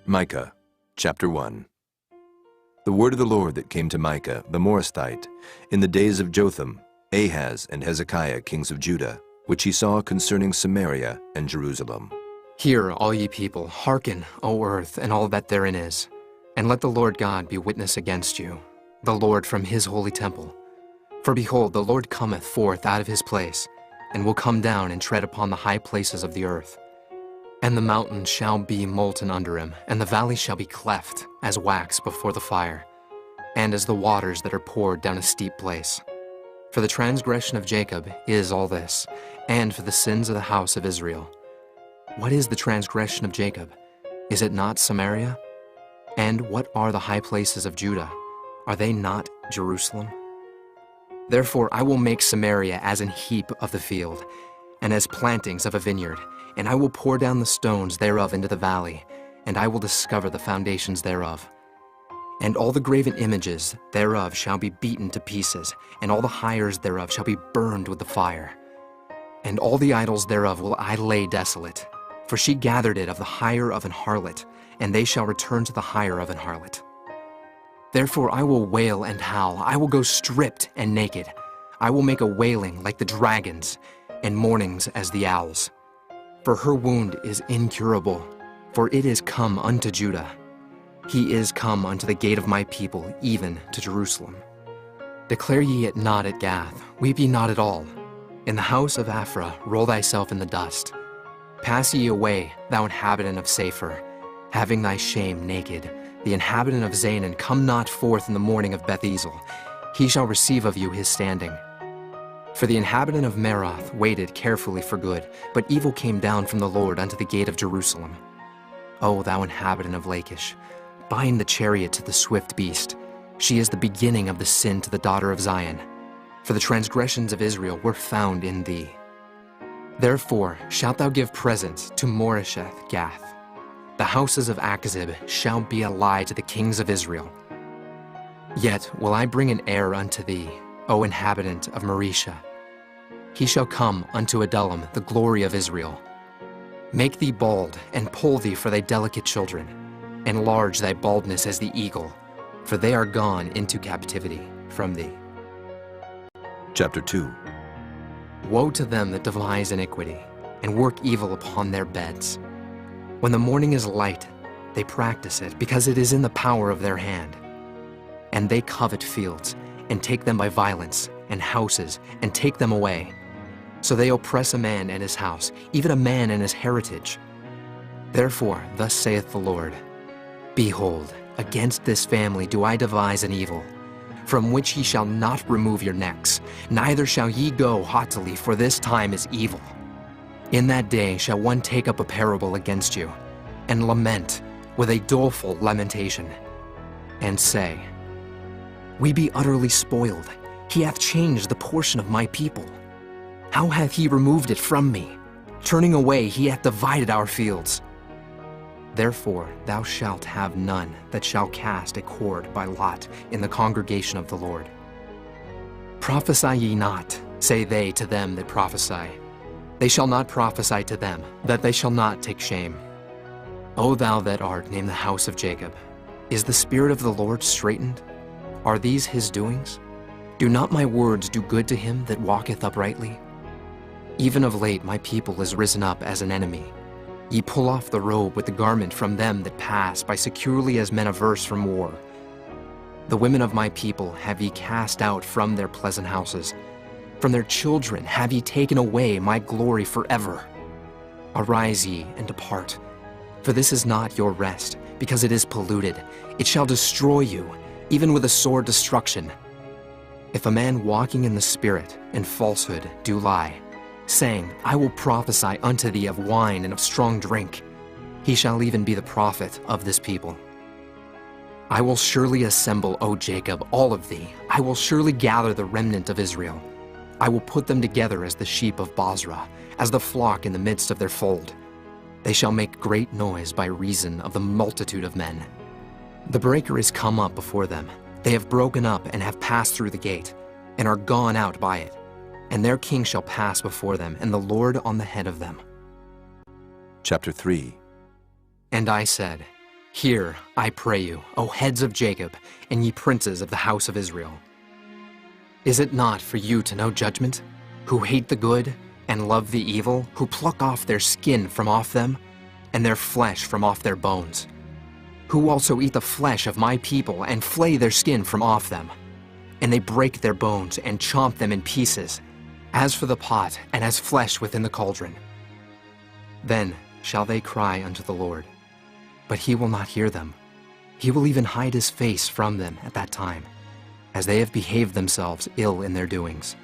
Micah, chapter 1. The word of the Lord that came to Micah the Morasthite in the days of Jotham, Ahaz, and Hezekiah, kings of Judah, which he saw concerning Samaria and Jerusalem. Hear, all ye people, hearken, O earth, and all that therein is, and let the Lord God be witness against you, the Lord from his holy temple. For behold, the Lord cometh forth out of his place, and will come down and tread upon the high places of the earth. And the mountains shall be molten under him, and the valley shall be cleft as wax before the fire, and as the waters that are poured down a steep place. For the transgression of Jacob is all this, and for the sins of the house of Israel. What is the transgression of Jacob? Is it not Samaria? And what are the high places of Judah? Are they not Jerusalem? Therefore I will make Samaria as an heap of the field, and as plantings of a vineyard, and I will pour down the stones thereof into the valley, and I will discover the foundations thereof. And all the graven images thereof shall be beaten to pieces, and all the hires thereof shall be burned with the fire. And all the idols thereof will I lay desolate, for she gathered it of the hire of an harlot, and they shall return to the hire of an harlot. Therefore I will wail and howl, I will go stripped and naked. I will make a wailing like the dragons, and mournings as the owls. For her wound is incurable, for it is come unto Judah. He is come unto the gate of my people, even to Jerusalem. Declare ye it not at Gath, weep ye not at all. In the house of Aphrah roll thyself in the dust. Pass ye away, thou inhabitant of Saphir, having thy shame naked. The inhabitant of Zanan, come not forth in the morning of Beth-ezel. He shall receive of you his standing. For the inhabitant of Meroth waited carefully for good, but evil came down from the Lord unto the gate of Jerusalem. O thou inhabitant of Lachish, bind the chariot to the swift beast. She is the beginning of the sin to the daughter of Zion. For the transgressions of Israel were found in thee. Therefore shalt thou give presents to Moresheth Gath. The houses of Achzib shall be a lie to the kings of Israel. Yet will I bring an heir unto thee, O inhabitant of Maresha. He shall come unto Adullam, the glory of Israel. Make thee bald, and poll thee for thy delicate children. Enlarge thy baldness as the eagle, for they are gone into captivity from thee. Chapter 2. Woe to them that devise iniquity, and work evil upon their beds. When the morning is light, they practice it, because it is in the power of their hand. And they covet fields, and take them by violence, and houses, and take them away. So they oppress a man and his house, even a man and his heritage. Therefore, thus saith the Lord, Behold, against this family do I devise an evil, from which ye shall not remove your necks, neither shall ye go haughtily, for this time is evil. In that day shall one take up a parable against you, and lament with a doleful lamentation, and say, We be utterly spoiled. He hath changed the portion of my people. How hath he removed it from me? Turning away, he hath divided our fields. Therefore thou shalt have none that shall cast a cord by lot in the congregation of the Lord. Prophesy ye not, say they to them that prophesy. They shall not prophesy to them, that they shall not take shame. O thou that art named the house of Jacob, is the spirit of the Lord straitened? Are these his doings? Do not my words do good to him that walketh uprightly? Even of late my people is risen up as an enemy. Ye pull off the robe with the garment from them that pass by securely as men averse from war. The women of my people have ye cast out from their pleasant houses. From their children have ye taken away my glory forever. Arise ye and depart, for this is not your rest, because it is polluted. It shall destroy you, even with a sore destruction. If a man walking in the Spirit and falsehood do lie, saying, I will prophesy unto thee of wine and of strong drink, he shall even be the prophet of this people. I will surely assemble, O Jacob, all of thee. I will surely gather the remnant of Israel. I will put them together as the sheep of Bozrah, as the flock in the midst of their fold. They shall make great noise by reason of the multitude of men. The breaker is come up before them. They have broken up and have passed through the gate, and are gone out by it. And their king shall pass before them, and the Lord on the head of them. Chapter 3. And I said, Hear, I pray you, O heads of Jacob, and ye princes of the house of Israel. Is it not for you to know judgment, who hate the good and love the evil, who pluck off their skin from off them, and their flesh from off their bones, who also eat the flesh of my people and flay their skin from off them, and they break their bones and chomp them in pieces, as for the pot and as flesh within the cauldron? Then shall they cry unto the Lord, but he will not hear them. He will even hide his face from them at that time, as they have behaved themselves ill in their doings.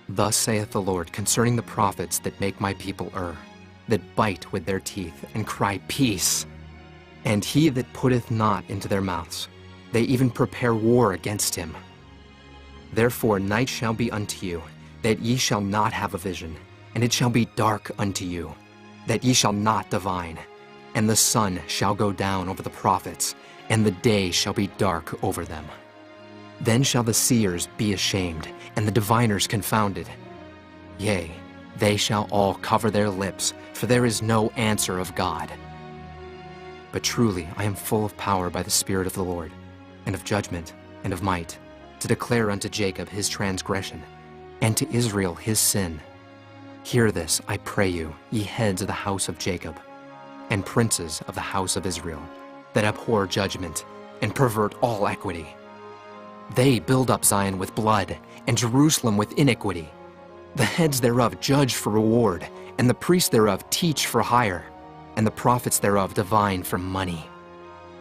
Thus saith the Lord concerning the prophets that make my people err, that bite with their teeth and cry, Peace! And he that putteth not into their mouths, they even prepare war against him. Therefore night shall be unto you, that ye shall not have a vision, and it shall be dark unto you, that ye shall not divine. And the sun shall go down over the prophets, and the day shall be dark over them. Then shall the seers be ashamed, and the diviners confounded. Yea, they shall all cover their lips, for there is no answer of God. But truly I am full of power by the Spirit of the Lord, and of judgment, and of might, to declare unto Jacob his transgression, and to Israel his sin. Hear this, I pray you, ye heads of the house of Jacob, and princes of the house of Israel, that abhor judgment, and pervert all equity. They build up Zion with blood, and Jerusalem with iniquity. The heads thereof judge for reward, and the priests thereof teach for hire, and the prophets thereof divine for money.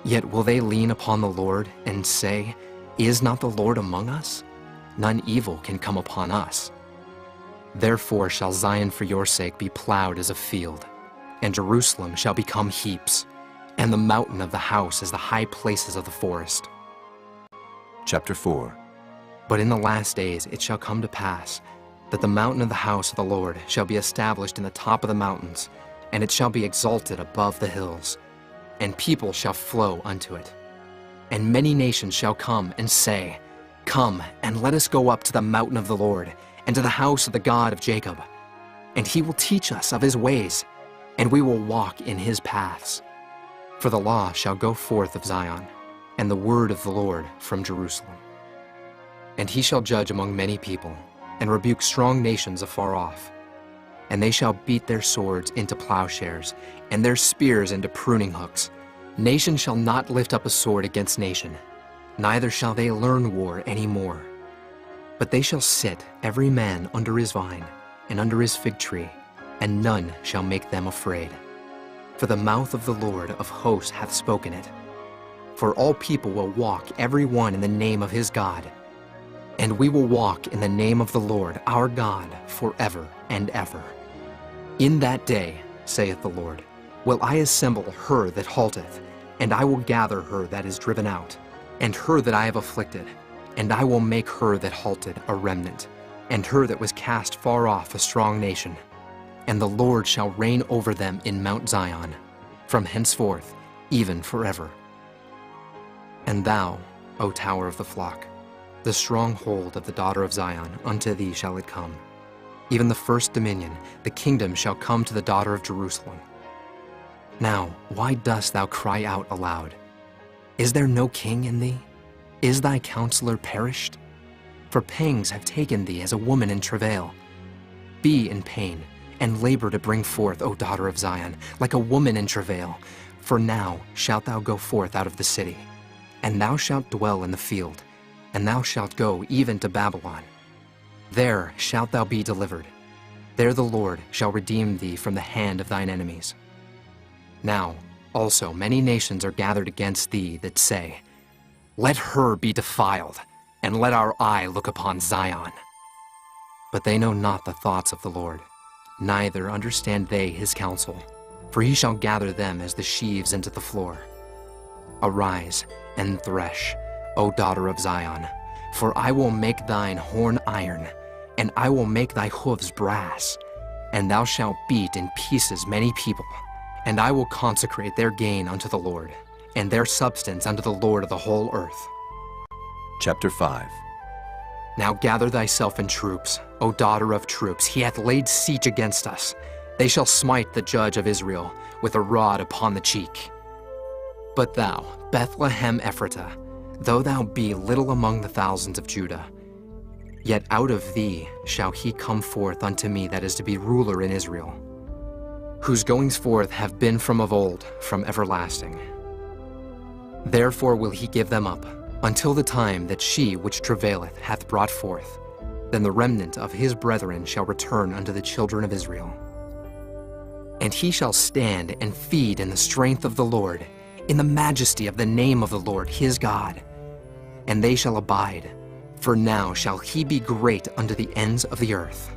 Yet will they lean upon the Lord, and say, Is not the Lord among us? None evil can come upon us. Therefore shall Zion for your sake be plowed as a field, and Jerusalem shall become heaps, and the mountain of the house as the high places of the forest. Chapter 4. But in the last days it shall come to pass, that the mountain of the house of the Lord shall be established in the top of the mountains, and it shall be exalted above the hills, and people shall flow unto it. And many nations shall come and say, Come, and let us go up to the mountain of the Lord, and to the house of the God of Jacob. And he will teach us of his ways, and we will walk in his paths. For the law shall go forth of Zion, and the word of the Lord from Jerusalem. And he shall judge among many people, and rebuke strong nations afar off. And they shall beat their swords into plowshares, and their spears into pruning hooks. Nation shall not lift up a sword against nation, neither shall they learn war any more. But they shall sit every man under his vine, and under his fig tree, and none shall make them afraid. For the mouth of the Lord of hosts hath spoken it. For all people will walk every one in the name of his God. And we will walk in the name of the Lord our God forever and ever. In that day, saith the Lord, will I assemble her that halteth, and I will gather her that is driven out, and her that I have afflicted, and I will make her that halted a remnant, and her that was cast far off a strong nation. And the Lord shall reign over them in Mount Zion, from henceforth, even forever. And thou, O tower of the flock, the stronghold of the daughter of Zion, unto thee shall it come. Even the first dominion, the kingdom shall come to the daughter of Jerusalem. Now, why dost thou cry out aloud? Is there no king in thee? Is thy counselor perished? For pangs have taken thee as a woman in travail. Be in pain, and labor to bring forth, O daughter of Zion, like a woman in travail. For now shalt thou go forth out of the city, and thou shalt dwell in the field, and thou shalt go even to Babylon. There shalt thou be delivered. There the Lord shall redeem thee from the hand of thine enemies. Now also many nations are gathered against thee that say, Let her be defiled, and let our eye look upon Zion. But they know not the thoughts of the Lord, neither understand they his counsel, for he shall gather them as the sheaves into the floor. Arise and thresh, O daughter of Zion, for I will make thine horn iron, and I will make thy hoofs brass, and thou shalt beat in pieces many people, and I will consecrate their gain unto the Lord, and their substance unto the Lord of the whole earth. Chapter 5. Now gather thyself in troops, O daughter of troops. He hath laid siege against us. They shall smite the judge of Israel with a rod upon the cheek. But thou, Bethlehem Ephratah, though thou be little among the thousands of Judah, yet out of thee shall he come forth unto me that is to be ruler in Israel, whose goings forth have been from of old, from everlasting. Therefore will he give them up, until the time that she which travaileth hath brought forth. Then the remnant of his brethren shall return unto the children of Israel. And he shall stand and feed in the strength of the Lord, in the majesty of the name of the Lord his God. And they shall abide, for now shall he be great unto the ends of the earth.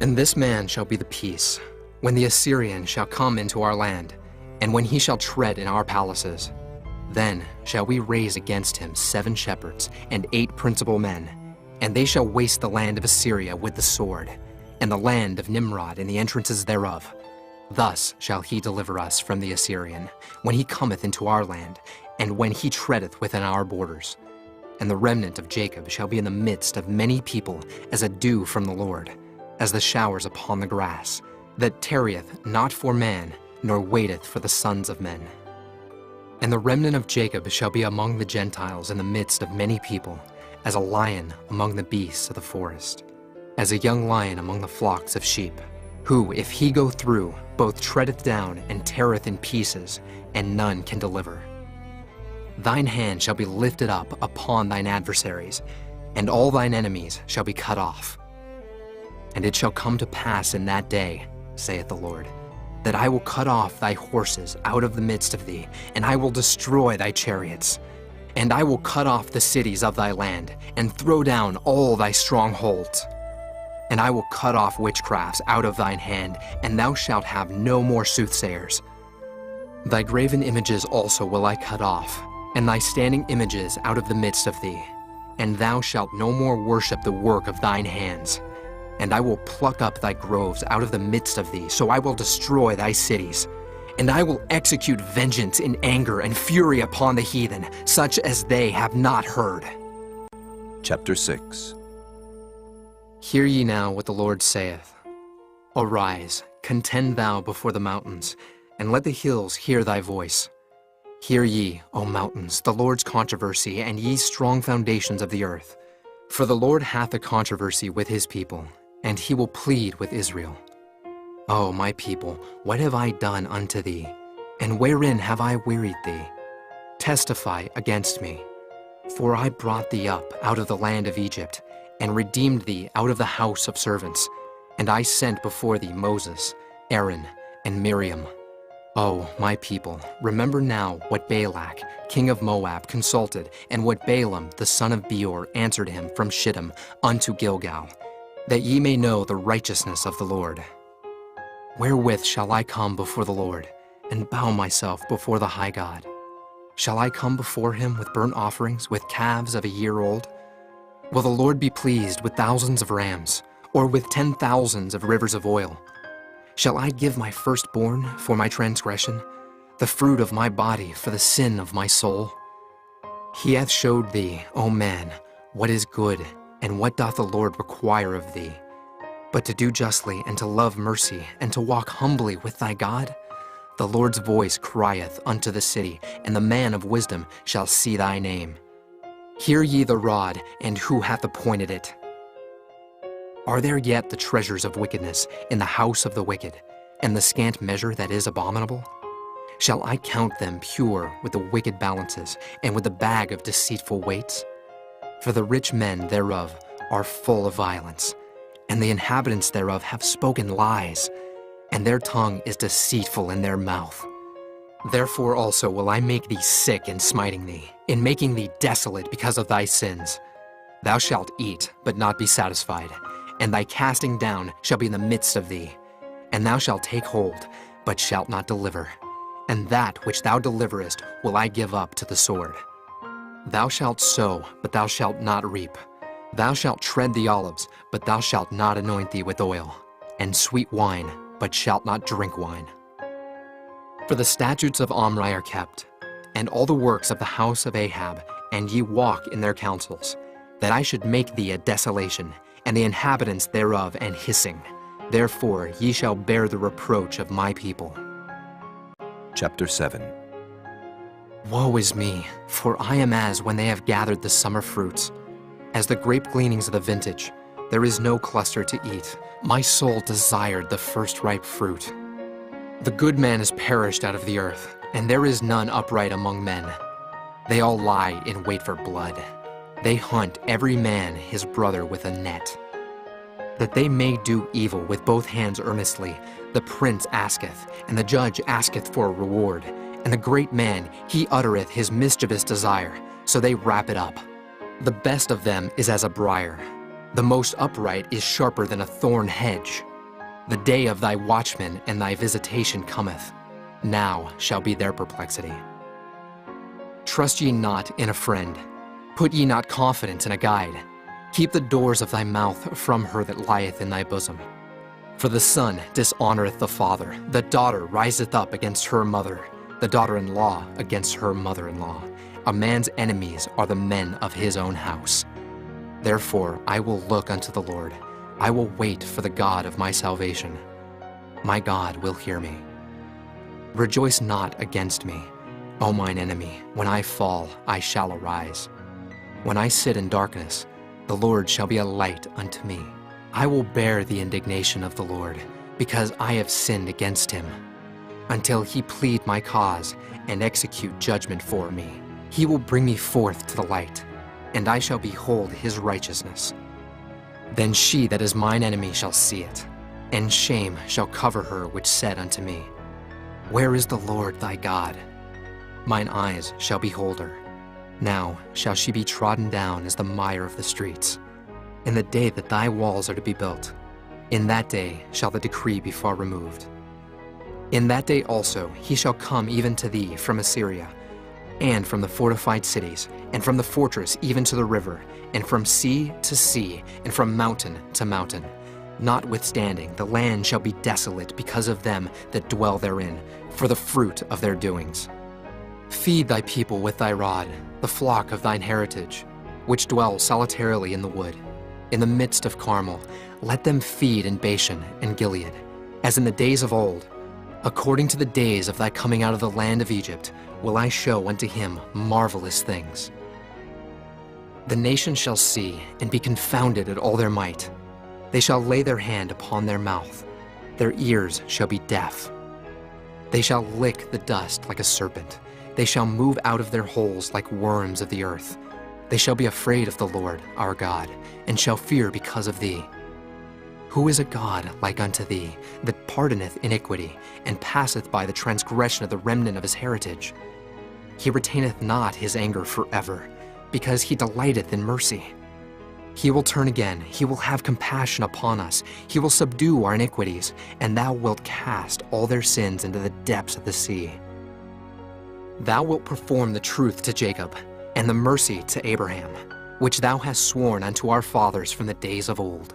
And this man shall be the peace, when the Assyrian shall come into our land, and when he shall tread in our palaces. Then shall we raise against him 7 shepherds and 8 principal men, and they shall waste the land of Assyria with the sword, and the land of Nimrod and the entrances thereof. Thus shall he deliver us from the Assyrian, when he cometh into our land, and when he treadeth within our borders. And the remnant of Jacob shall be in the midst of many people, as a dew from the Lord, as the showers upon the grass, that tarrieth not for man, nor waiteth for the sons of men. And the remnant of Jacob shall be among the Gentiles in the midst of many people, as a lion among the beasts of the forest, as a young lion among the flocks of sheep, who, if he go through, both treadeth down and teareth in pieces, and none can deliver. Thine hand shall be lifted up upon thine adversaries, and all thine enemies shall be cut off. And it shall come to pass in that day, saith the Lord, that I will cut off thy horses out of the midst of thee, and I will destroy thy chariots. And I will cut off the cities of thy land, and throw down all thy strongholds. And I will cut off witchcrafts out of thine hand, and thou shalt have no more soothsayers. Thy graven images also will I cut off, and thy standing images out of the midst of thee. And thou shalt no more worship the work of thine hands. And I will pluck up thy groves out of the midst of thee, so I will destroy thy cities. And I will execute vengeance in anger and fury upon the heathen, such as they have not heard. Chapter 6. Hear ye now what the Lord saith. Arise, contend thou before the mountains, and let the hills hear thy voice. Hear ye, O mountains, the Lord's controversy, and ye strong foundations of the earth. For the Lord hath a controversy with his people, and he will plead with Israel. O my people, what have I done unto thee? And wherein have I wearied thee? Testify against me. For I brought thee up out of the land of Egypt, and redeemed thee out of the house of servants. And I sent before thee Moses, Aaron, and Miriam. O my people, remember now what Balak, king of Moab, consulted, and what Balaam, the son of Beor, answered him from Shittim unto Gilgal, that ye may know the righteousness of the Lord. Wherewith shall I come before the Lord, and bow myself before the high God? Shall I come before him with burnt offerings, with calves of a year old? Will the Lord be pleased with thousands of rams, or with 10,000s of rivers of oil? Shall I give my firstborn for my transgression, the fruit of my body for the sin of my soul? He hath showed thee, O man, what is good, and what doth the Lord require of thee, but to do justly, and to love mercy, and to walk humbly with thy God? The Lord's voice crieth unto the city, and the man of wisdom shall see thy name. Hear ye the rod, and who hath appointed it? Are there yet the treasures of wickedness in the house of the wicked, and the scant measure that is abominable? Shall I count them pure with the wicked balances, and with the bag of deceitful weights? For the rich men thereof are full of violence, and the inhabitants thereof have spoken lies, and their tongue is deceitful in their mouth. Therefore also will I make thee sick in smiting thee, in making thee desolate because of thy sins. Thou shalt eat, but not be satisfied, and thy casting down shall be in the midst of thee. And thou shalt take hold, but shalt not deliver. And that which thou deliverest will I give up to the sword. Thou shalt sow, but thou shalt not reap. Thou shalt tread the olives, but thou shalt not anoint thee with oil, and sweet wine, but shalt not drink wine. For the statutes of Omri are kept, and all the works of the house of Ahab, and ye walk in their counsels, that I should make thee a desolation, and the inhabitants thereof an hissing. Therefore ye shall bear the reproach of my people. Chapter 7. Woe is me, for I am as when they have gathered the summer fruits. As the grape gleanings of the vintage, there is no cluster to eat. My soul desired the first ripe fruit. The good man is perished out of the earth, and there is none upright among men. They all lie in wait for blood. They hunt every man his brother with a net. That they may do evil with both hands earnestly, the prince asketh, and the judge asketh for a reward. And the great man, he uttereth his mischievous desire, so they wrap it up. The best of them is as a briar. The most upright is sharper than a thorn hedge. The day of thy watchman and thy visitation cometh. Now shall be their perplexity. Trust ye not in a friend. Put ye not confidence in a guide. Keep the doors of thy mouth from her that lieth in thy bosom. For the son dishonoreth the father, the daughter riseth up against her mother, the daughter-in-law against her mother-in-law. A man's enemies are the men of his own house. Therefore I will look unto the Lord. I will wait for the God of my salvation. My God will hear me. Rejoice not against me, O mine enemy. When I fall, I shall arise. When I sit in darkness, the Lord shall be a light unto me. I will bear the indignation of the Lord, because I have sinned against him. Until he plead my cause and execute judgment for me, he will bring me forth to the light, and I shall behold his righteousness. Then she that is mine enemy shall see it, and shame shall cover her which said unto me, Where is the Lord thy God? Mine eyes shall behold her. Now shall she be trodden down as the mire of the streets. In the day that thy walls are to be built, in that day shall the decree be far removed. In that day also he shall come even to thee from Assyria, and from the fortified cities, and from the fortress even to the river, and from sea to sea, and from mountain to mountain. Notwithstanding, the land shall be desolate because of them that dwell therein, for the fruit of their doings. Feed thy people with thy rod, the flock of thine heritage, which dwell solitarily in the wood. In the midst of Carmel, let them feed in Bashan and Gilead, as in the days of old. According to the days of thy coming out of the land of Egypt, will I show unto him marvelous things. The nations shall see and be confounded at all their might. They shall lay their hand upon their mouth. Their ears shall be deaf. They shall lick the dust like a serpent. They shall move out of their holes like worms of the earth. They shall be afraid of the Lord our God, and shall fear because of thee. Who is a God like unto thee, that pardoneth iniquity, and passeth by the transgression of the remnant of his heritage? He retaineth not his anger forever, because he delighteth in mercy. He will turn again, he will have compassion upon us, he will subdue our iniquities, and thou wilt cast all their sins into the depths of the sea. Thou wilt perform the truth to Jacob, and the mercy to Abraham, which thou hast sworn unto our fathers from the days of old.